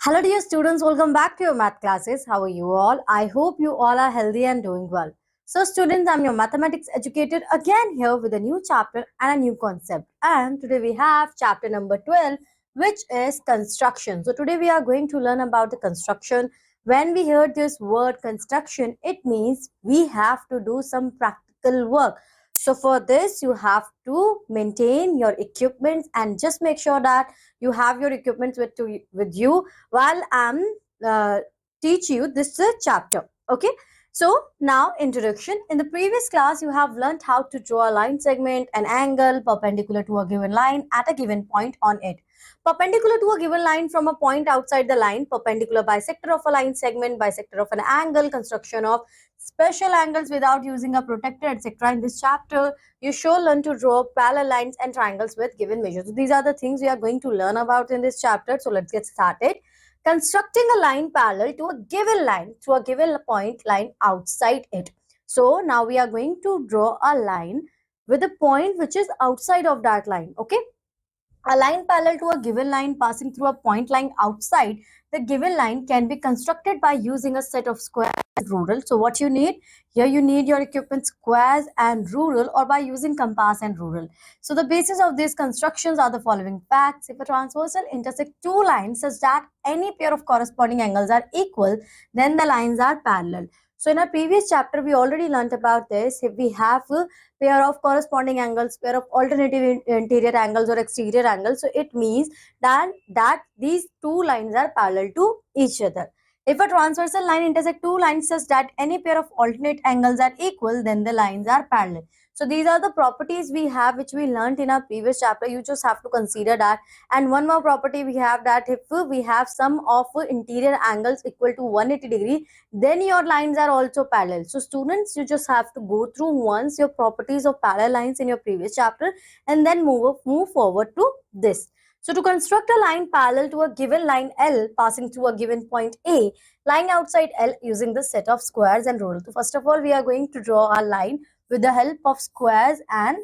Hello, dear students. Welcome back to your math classes. How are you all? I hope you all are healthy and doing well. So, students, I'm your mathematics educator again here with a new chapter and a new concept. And today we have chapter number 12, which is construction. So, today we are going to learn about the construction. When we hear this word construction, it means we have to do some practical work. So for this, you have to maintain your equipment and just make sure that you have your equipment with you while I'm uh, teach you this chapter. Okay. So now introduction. In the previous class, you have learned how to draw a line segment, an angle perpendicular to a given line at a given point on it. Perpendicular to a given line from a point outside the line, perpendicular bisector of a line segment, bisector of an angle, construction of special angles without using a protractor, etc. In this chapter, you should learn to draw parallel lines and triangles with given measures. So these are the things we are going to learn about in this chapter. So let's get started. Constructing a line parallel to a given line, to a given point line outside it. So now we are going to draw a line with a point which is outside of that line. Okay. A line parallel to a given line passing through a point line outside the given line can be constructed by using a set of squares and rule. So what you need? Here you need your equipment squares and rule, or by using compass and rule. So the basis of these constructions are the following facts. If a transversal intersect two lines such that any pair of corresponding angles are equal, then the lines are parallel. So in our previous chapter, we already learnt about this. If we have a pair of corresponding angles, pair of alternative interior angles or exterior angles, so it means that these two lines are parallel to each other. If a transversal line intersect two lines such that any pair of alternate angles are equal, then the lines are parallel. So these are the properties we have which we learnt in our previous chapter. You just have to consider that. And one more property we have, that if we have sum of interior angles equal to 180 degree, then your lines are also parallel. So students, you just have to go through once your properties of parallel lines in your previous chapter and then move forward to this. So to construct a line parallel to a given line L passing through a given point A, lying outside L using the set of squares and rule. So first of all, we are going to draw a line with the help of squares and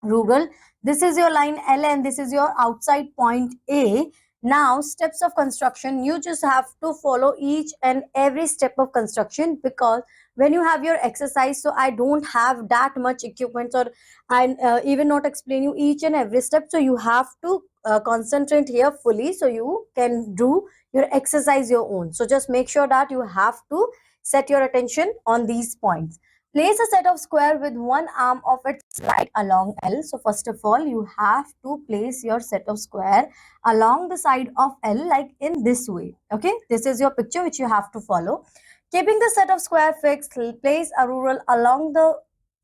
rule. This is your line L and this is your outside point A. Now, steps of construction, you just have to follow each and every step of construction, because when you have your exercise, so I don't have that much equipment, or I even not explain you each and every step. So you have to concentrate here fully so you can do your exercise your own. So just make sure that you have to set your attention on these points. Place a set of square with one arm of its side along L. So first of all, you have to place your set of square along the side of L, like in this way. Okay, this is your picture which you have to follow. Keeping the set of square fixed, place a rule along the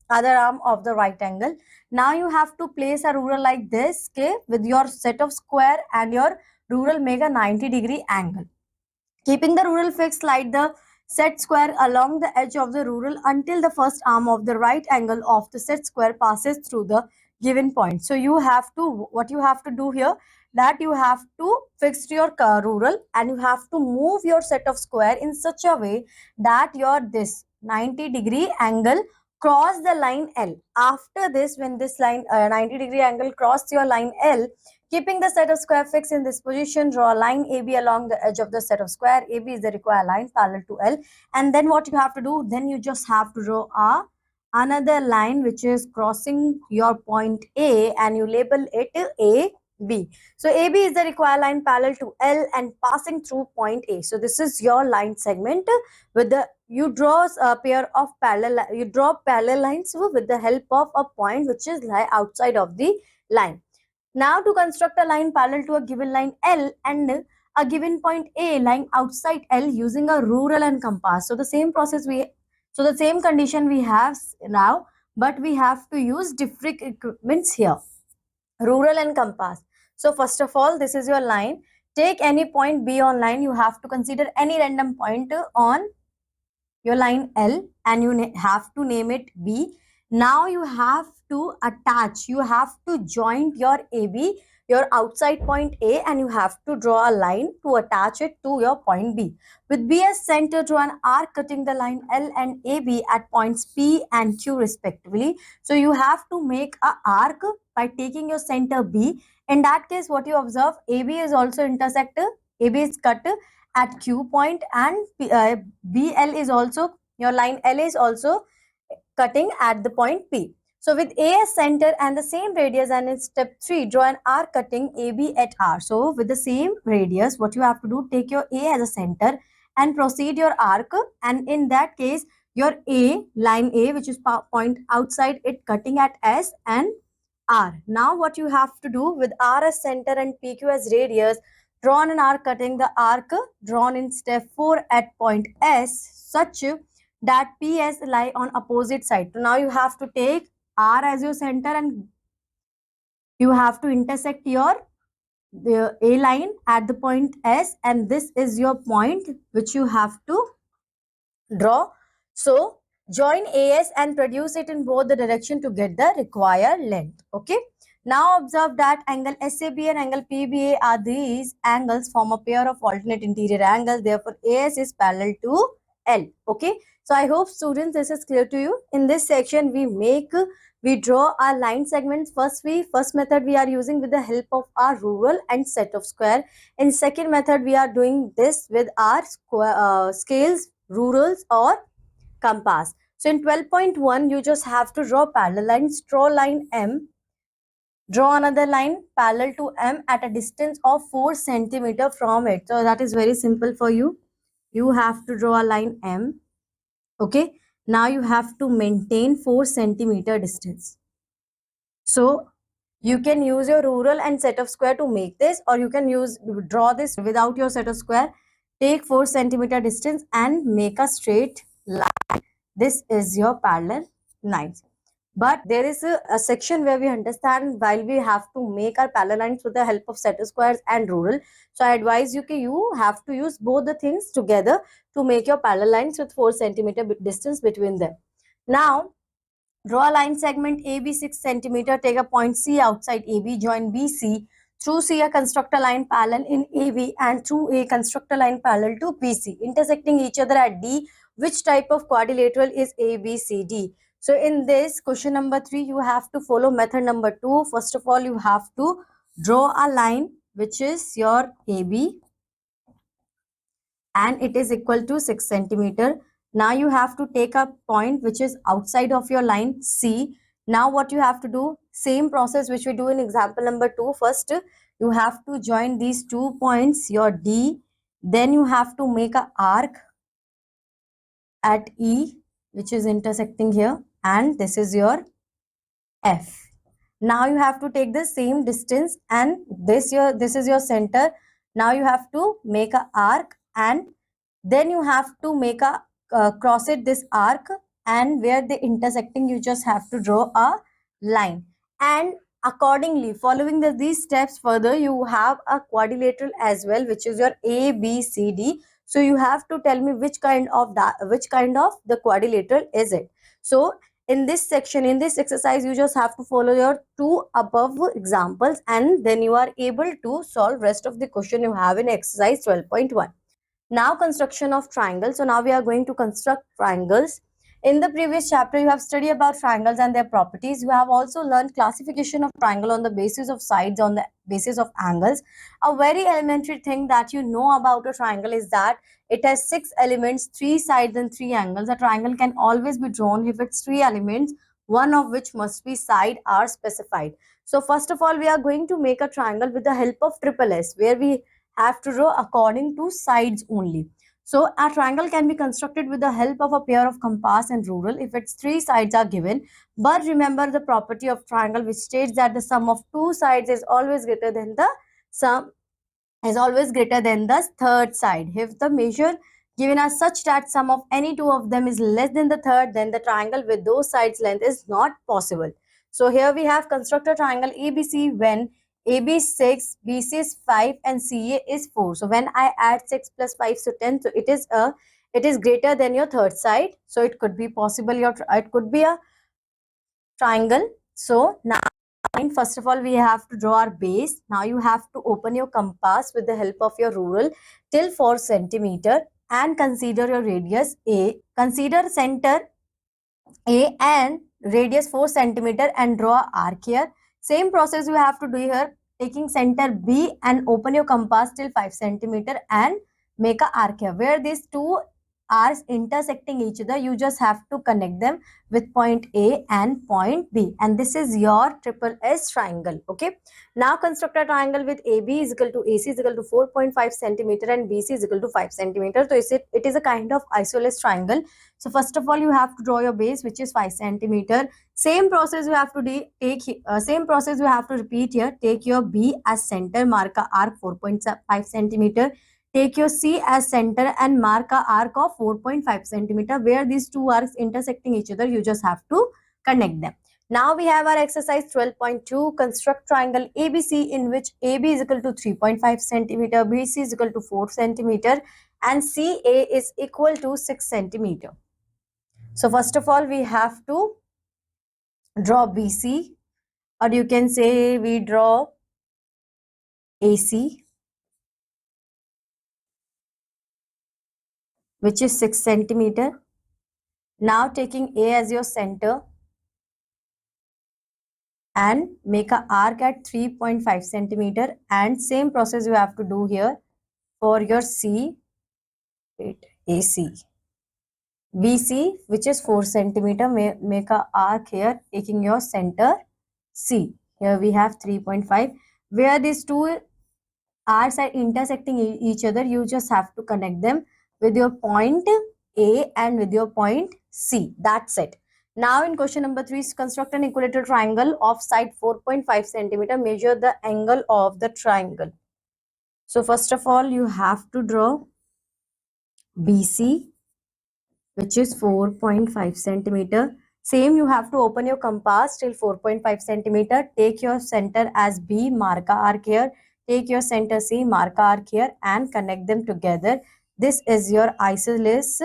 other arm of the right angle. Now you have to place a rule like this, okay, with your set of square, and your rule make a 90-degree angle. Keeping the rule fixed, slide the set square along the edge of the rule until the first arm of the right angle of the set square passes through the given point. So you have to, what you have to do here, that you have to fix your rule and you have to move your set of square in such a way that your this 90-degree angle cross the line L. After this, when this line 90-degree angle cross your line L, keeping the set of square fixed in this position, draw a line AB along the edge of the set of square. AB is the required line parallel to L. And then what you have to do, then you just have to draw another line which is crossing your point A, and you label it AB. So AB is the required line parallel to L and passing through point A. So this is your line segment with the, you draw a pair of parallel, you draw parallel lines with the help of a point which is lie outside of the line. Now to construct a line parallel to a given line L and a given point A lying outside L using a rule and compass. So the same process so the same condition we have now, but we have to use different equipments here. Rule and compass. So first of all, this is your line. Take any point B on line. You have to consider any random point on your line L and you have to name it B. Now you have to attach, you have to join your AB, your outside point A, and you have to draw a line to attach it to your point B. With B as center, draw an arc cutting the line L and AB at points P and Q respectively. So you have to make an arc by taking your center B. In that case, what you observe, AB is also intersect AB is cut at Q point, and BL is also, your line L is also cutting at the point P. So with A as center and the same radius, and in step 3, draw an arc cutting AB at R. So with the same radius, what you have to do, take your A as a center and proceed your arc, and in that case, your A, line A, which is point outside it, cutting at S and R. Now what you have to do, with R as center and PQ as radius, draw an arc cutting the arc drawn in step 4 at point S, such that PS lie on opposite side. So now you have to take R as your center and you have to intersect your the A line at the point S, and this is your point which you have to draw. So join AS and produce it in both the direction to get the required length. Okay. Now observe that angle SAB and angle PBA are these angles form a pair of alternate interior angles. Therefore, AS is parallel to L. Okay. So I hope students this is clear to you. In this section, we draw our line segments. First method we are using with the help of our rule and set of square. In second method, we are doing this with our scales, rulers or compass. So in 12.1, you just have to draw parallel lines. Draw line M. Draw another line parallel to M at a distance of 4 centimeter from it. So that is very simple for you. You have to draw a line M. Okay. Now you have to maintain 4 centimeter distance. So you can use your rule and set of square to make this, or you can draw this without your set of square. Take 4 centimeter distance and make a straight line. This is your parallel lines. But there is a section where we understand while we have to make our parallel lines with the help of set of squares and rule. So I advise you that you have to use both the things together to make your parallel lines with 4 centimeter distance between them. Now draw a line segment AB 6 centimeter. Take a point C outside AB. Join BC. Through C, construct a line parallel in AB, and through A, construct a line parallel to BC, intersecting each other at D. Which type of quadrilateral is ABCD? So in this question number 3, you have to follow method number 2. First of all, you have to draw a line which is your AB and it is equal to 6 centimeter. Now you have to take a point which is outside of your line C. Now what you have to do, same process which we do in example number 2. First, you have to join these 2 points, your D. Then you have to make an arc at E, which is intersecting here, and this is your F. Now you have to take the same distance, and this is your center. Now you have to make an arc, and then you have to make a cross it this arc, and where they intersecting, you just have to draw a line. And accordingly, following these steps further, you have a quadrilateral as well, which is your ABCD. So you have to tell me which kind of the quadrilateral is it. So in this section, in this exercise, you just have to follow your 2 above examples, and then you are able to solve rest of the question you have in exercise 12.1. Now construction of triangles. So now we are going to construct triangles. In the previous chapter, you have studied about triangles and their properties. You have also learned classification of triangle on the basis of sides, on the basis of angles. A very elementary thing that you know about a triangle is that it has 6 elements, 3 sides and 3 angles. A triangle can always be drawn if its 3 elements, one of which must be side, are specified. So first of all, we are going to make a triangle with the help of triple S, where we have to draw according to sides only. So a triangle can be constructed with the help of a pair of compass and rule if its 3 sides are given. But remember the property of triangle, which states that the sum of 2 sides is always greater than the third side. If the measure given as such that sum of any 2 of them is less than the third, then the triangle with those sides length is not possible. So here we have constructed triangle ABC when AB is 6, BC is 5 and CA is 4. So when I add 6 plus 5, so 10, so it is greater than your third side. So it could be possible it could be a triangle. So now first of all, we have to draw our base. Now you have to open your compass with the help of your rule till 4 centimeter and consider your radius A. Consider center A and radius 4 centimeter and draw an arc here. Same process you have to do here. taking center B and open your compass till 5 centimeter and make a arc here. Where these two arcs intersecting each other, you just have to connect them with point A and point B, and this is your triple S triangle. Okay, now construct a triangle with AB is equal to AC is equal to 4.5 centimeter and BC is equal to 5 centimeter. So it is a kind of isosceles triangle. So first of all, you have to draw your base, which is 5 centimeter. Same process you have to same process you have to repeat here. Take your B as center, mark a arc 4.5 centimeter. Take your C as center and mark a arc of 4.5 centimeter. Where these two arcs intersecting each other, you just have to connect them. Now we have our exercise 12.2. Construct triangle ABC in which AB is equal to 3.5 centimeter, BC is equal to 4 centimeter, and CA is equal to 6 centimeter. So first of all, we have to draw BC, or you can say we draw AC, which is 6 centimeter. Now taking A as your center and make a arc at 3.5 centimeter, and same process you have to do here for your C, AC. BC, which is 4 centimeter, make a arc here taking your center C. Here we have 3.5. Where these two arcs are intersecting each other, you just have to connect them with your point A and with your point C. That's it. Now in question number 3, construct an equilateral triangle of side 4.5 centimeter. Measure the angle of the triangle. So first of all, you have to draw BC, which is 4.5 centimeter. Same, you have to open your compass till 4.5 centimeter. Take your center as B, mark a arc here. Take your center C, mark a arc here, and connect them together. This is your isosceles,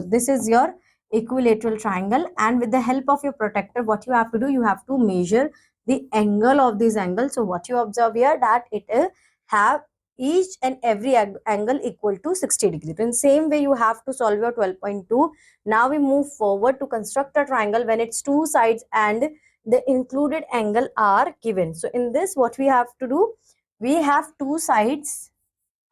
this is your equilateral triangle. And with the help of your protractor, what you have to do, you have to measure the angle of this angle. So what you observe here, that it have each and every angle equal to 60 degrees. In same way, you have to solve your 12.2. Now we move forward to construct a triangle when its two sides and the included angle are given. So in this, what we have to do, we have two sides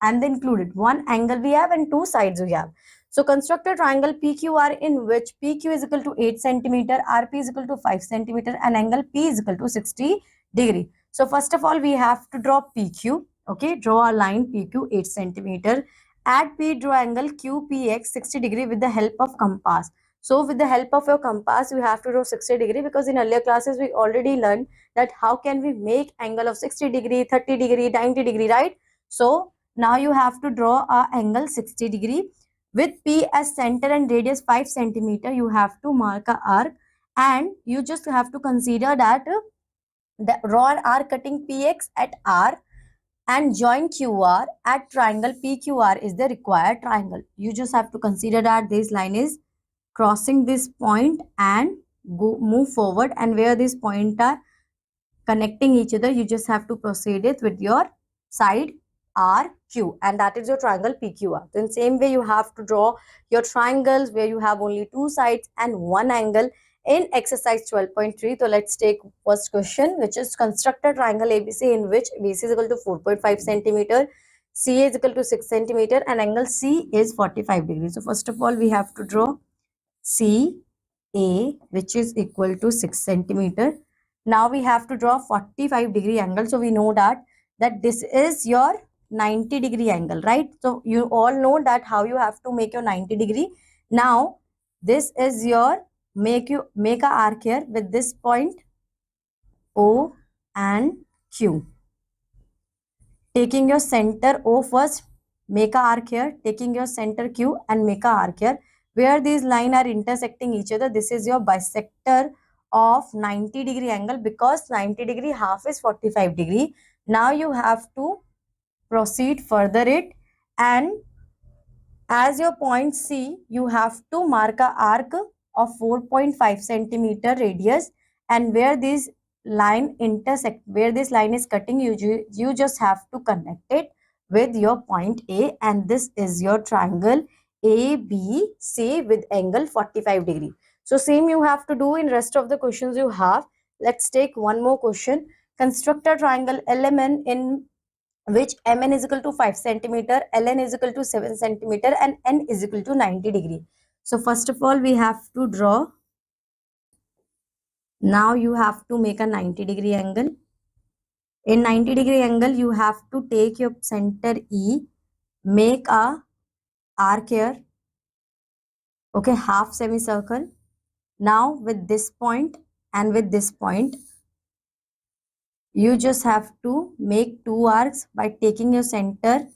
and the included one angle we have and two sides we have. So construct a triangle PQR in which PQ is equal to 8 centimeter, RP is equal to 5 centimeter, and angle P is equal to 60 degree. So first of all, we have to draw PQ. Okay, draw a line PQ 8 centimeter. At P, draw angle QPX 60 degree with the help of compass. So with the help of your compass, you have to draw 60 degree, because in earlier classes we already learned that how can we make angle of 60 degree, 30 degree, 90 degree, right? So now you have to draw a angle 60 degree with P as center and radius 5 centimeter. You have to mark a arc, and you just have to consider that the draw an arc cutting PX at R and join QR at triangle PQR is the required triangle. You just have to consider that this line is crossing this point and move forward, and where these points are connecting each other, you just have to proceed it with your side RQ, and that is your triangle PQR. Then same way you have to draw your triangles where you have only two sides and one angle in exercise 12.3. So let's take first question, which is construct a triangle ABC in which BC is equal to 4.5 centimeter, CA is equal to 6 centimeter, and angle C is 45 degrees. So first of all, we have to draw CA, which is equal to 6 centimeter. Now we have to draw 45 degree angle. So we know that this is your 90 degree angle, right? So you all know that how you have to make your 90 degree. Now this is your make a arc here with this point O and Q. Taking your center O first, make a arc here. Taking your center Q and make a arc here. Where these lines are intersecting each other, this is your bisector of 90 degree angle, because 90 degree half is 45 degree. Now you have to proceed further it, and as your point C, you have to mark a arc of 4.5 centimeter radius, and where this line intersect, where this line is cutting, you just have to connect it with your point A, and this is your triangle ABC with angle 45 degree. So same you have to do in rest of the questions you have. Let's take one more question. construct a triangle LMN in which MN is equal to 5 centimeter, LN is equal to 7 centimeter, and N is equal to 90 degree. So first of all, we have to draw. Now you have to make a 90 degree angle. In 90 degree angle, you have to take your center E, make a arc here. Okay, half semicircle. Now with this point and with this point, you just have to make two arcs by taking your center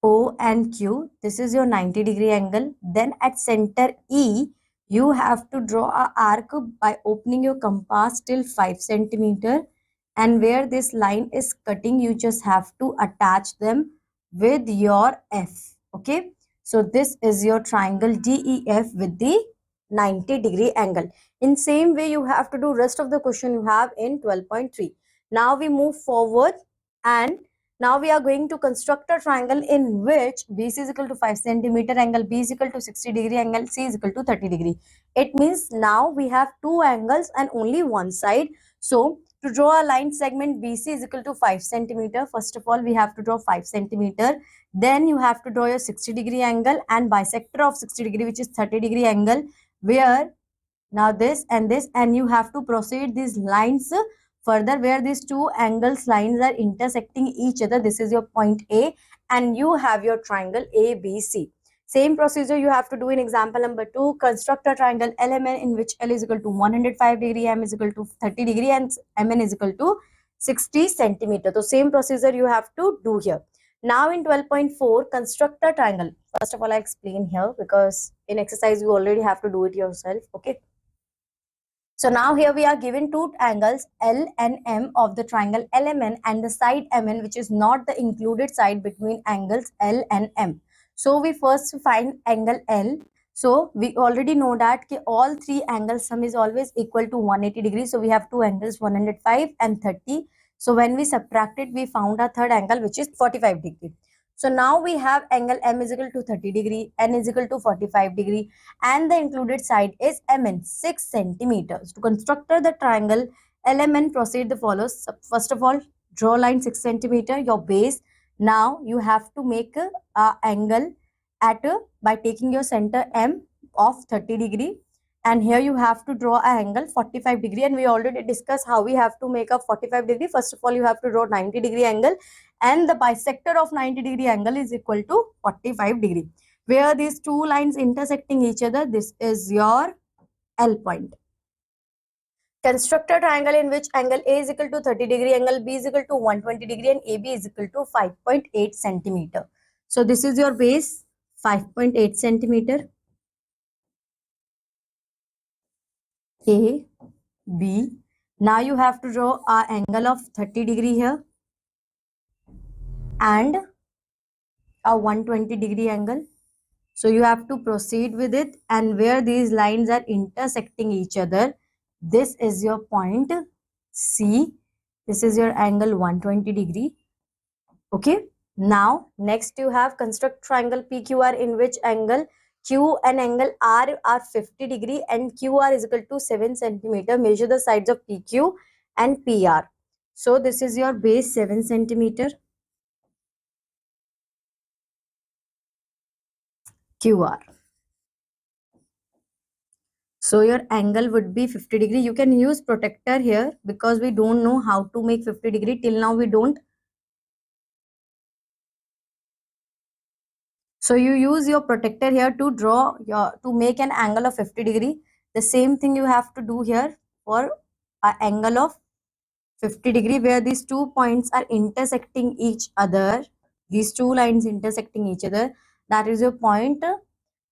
O and Q. This is your 90 degree angle. Then at center E, you have to draw a arc by opening your compass till 5 centimeter. And where this line is cutting, you just have to attach them with your F. Okay. So this is your triangle DEF with the 90 degree angle. In same way, you have to do rest of the question you have in 12.3. Now we move forward, and now we are going to construct a triangle in which BC is equal to 5 centimeter, angle B is equal to 60 degree, angle C is equal to 30 degree. It means now we have two angles and only one side. So to draw a line segment BC is equal to 5 centimeter, first of all we have to draw 5 centimeter. Then you have to draw your 60 degree angle and bisector of 60 degree, which is 30 degree angle, where now this, and you have to proceed these lines further where these two angles lines are intersecting each other. This is your point A, and you have your triangle ABC. Same procedure you have to do in example number 2. Construct a triangle LMN in which L is equal to 105 degree, M is equal to 30 degree, and MN is equal to 60 centimeter. So same procedure you have to do here. Now in 12.4, construct a triangle. First of all, I explain here because in exercise you already have to do it yourself. Okay. So now here we are given two angles L and M of the triangle LMN and the side MN, which is not the included side between angles L and M. So we first find angle L. So we already know that all three angles sum is always equal to 180 degrees. So we have two angles 105 and 30. So when we subtract it, we found a third angle which is 45 degree. So now we have angle M is equal to 30 degree, N is equal to 45 degree, and the included side is MN 6 centimeters. To construct the triangle LMN, proceed the follows. First of all, draw line 6 centimeter, your base. Now you have to make a angle at by taking your center M of 30 degree, and here you have to draw an angle 45 degree, and we already discussed how we have to make a 45 degree. First of all, you have to draw 90 degree angle, and the bisector of 90 degree angle is equal to 45 degree. Where these two lines intersecting each other, this is your L point. Construct a triangle in which angle A is equal to 30 degree, angle B is equal to 120 degree, and AB is equal to 5.8 centimeter. So this is your base, 5.8 centimeter. A, B. Now you have to draw an angle of 30 degree here and a 120 degree angle. So you have to proceed with it, and where these lines are intersecting each other, this is your point C. This is your angle 120 degree. Okay. Now next you have construct triangle PQR in which angle Q and angle R are 50 degree and QR is equal to 7 centimeter. Measure the sides of PQ and PR. So this is your base 7 centimeter. QR. So your angle would be 50 degree. You can use protector here because we don't know how to make 50 degree. Till now we don't. So you use your protector here to draw to make an angle of 50 degree. The same thing you have to do here for an angle of 50 degree where these two points are intersecting each other. These two lines intersecting each other. That is your point.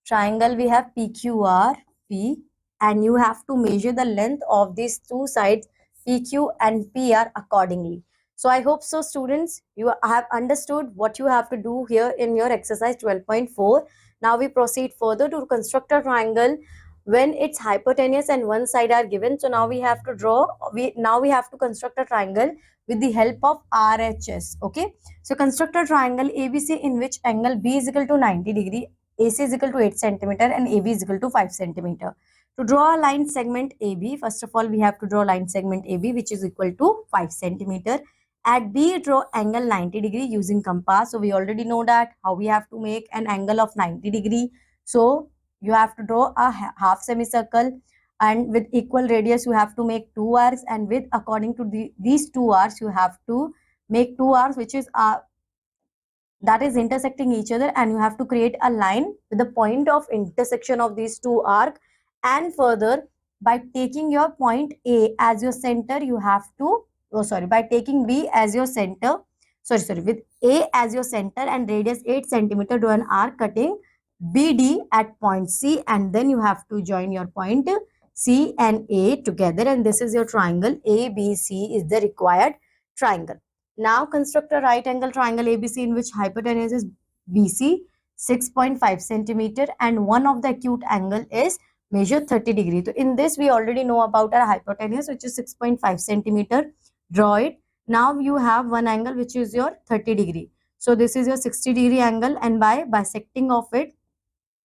Triangle we have PQR, P, and you have to measure the length of these two sides PQ and PR accordingly. So I hope so students, you have understood what you have to do here in your exercise 12.4. Now we proceed further to construct a triangle when its hypotenuse and one side are given. So now we have to draw, we have to construct a triangle with the help of RHS. Okay. So construct a triangle ABC in which angle B is equal to 90 degree, AC is equal to 8 centimeter, and AB is equal to 5 centimeter. To draw a line segment AB, first of all, we have to draw line segment AB, which is equal to 5 centimeter. At B, draw angle 90 degree using compass. So we already know that how we have to make an angle of 90 degree. So you have to draw a half semicircle, and with equal radius you have to make two arcs, and with according to these two arcs you have to make two arcs which is that is intersecting each other, and you have to create a line with the point of intersection of these two arcs. And further, by taking your point A as your center, you have to by taking B as your center, with A as your center and radius 8 centimeter, do an arc cutting BD at point C, and then you have to join your point C and A together, and this is your triangle. ABC is the required triangle. Now construct a right angle triangle ABC in which hypotenuse is BC 6.5 centimeter and one of the acute angle is measure 30 degree. So in this we already know about our hypotenuse, which is 6.5 centimeter. Draw it. Now you have one angle which is your 30 degree. So this is your 60 degree angle, and by bisecting of it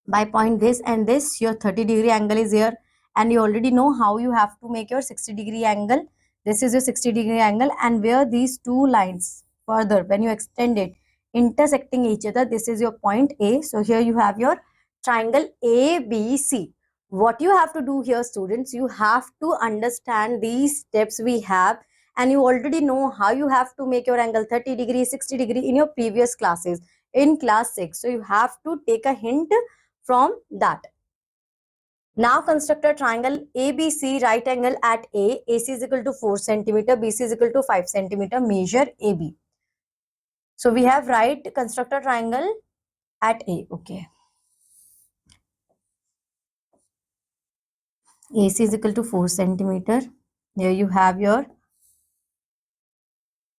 by point this and this, your 30 degree angle is here, and you already know how you have to make your 60 degree angle. This is your 60 degree angle, and where these two lines further, when you extend it, intersecting each other, this is your point A. So here you have your triangle ABC. What you have to do here, students, you have to understand these steps we have, and you already know how you have to make your angle 30 degree, 60 degree in your previous classes in class 6. So you have to take a hint from that. Now construct a triangle ABC, right angle at A. AC is equal to 4 centimeter, BC is equal to 5 centimeter. Measure AB. So we have construct a triangle at A. Okay. AC is equal to 4 centimeter. Here you have your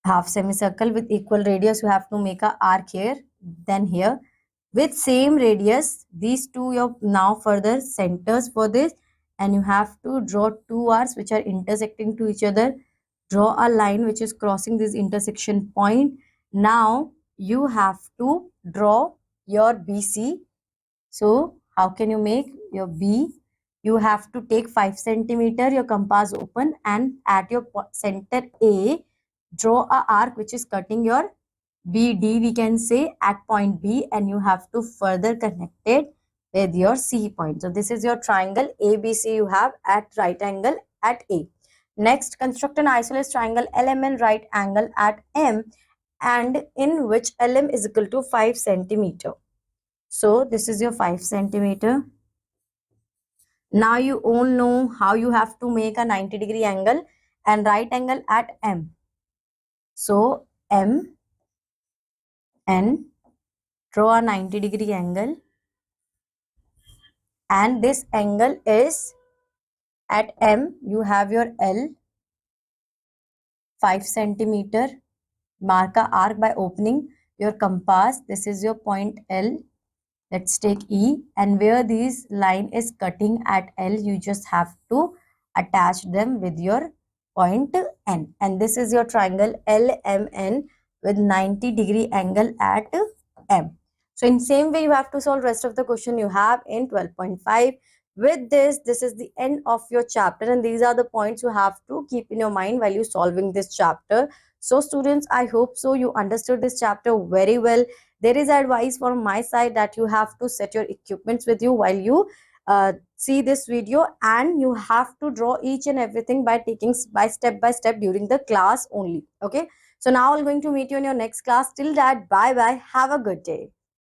half semicircle with equal radius. You have to make a arc here, then here. With same radius, these two your now further centers for this, and you have to draw two arcs which are intersecting to each other. Draw a line which is crossing this intersection point. Now you have to draw your BC. So how can you make your B? You have to take 5 centimeter, your compass open, and at your center A, draw a arc which is cutting your BD, we can say, at point B, and you have to further connect it with your C point. So this is your triangle ABC you have at right angle at A. Next, construct an isosceles triangle LMN right angle at M, and in which LM is equal to 5 centimeter. So this is your 5 centimeter. Now you all know how you have to make a 90 degree angle and right angle at M. So M and draw a 90 degree angle, and this angle is at M. You have your L 5 centimeter. Mark a arc by opening your compass. This is your point L. Let's take E, and where this line is cutting at L, you just have to attach them with your point N, and this is your triangle LMN with 90 degree angle at M. So in same way you have to solve rest of the question you have in 12.5. With this is the end of your chapter, and these are the points you have to keep in your mind while you solving this chapter. So students, I hope so you understood this chapter very well. There is advice from my side that you have to set your equipments with you while you see this video, and you have to draw each and everything by taking step by step during the class only. Okay, so now I'm going to meet you in your next class. Till that, bye bye, have a good day.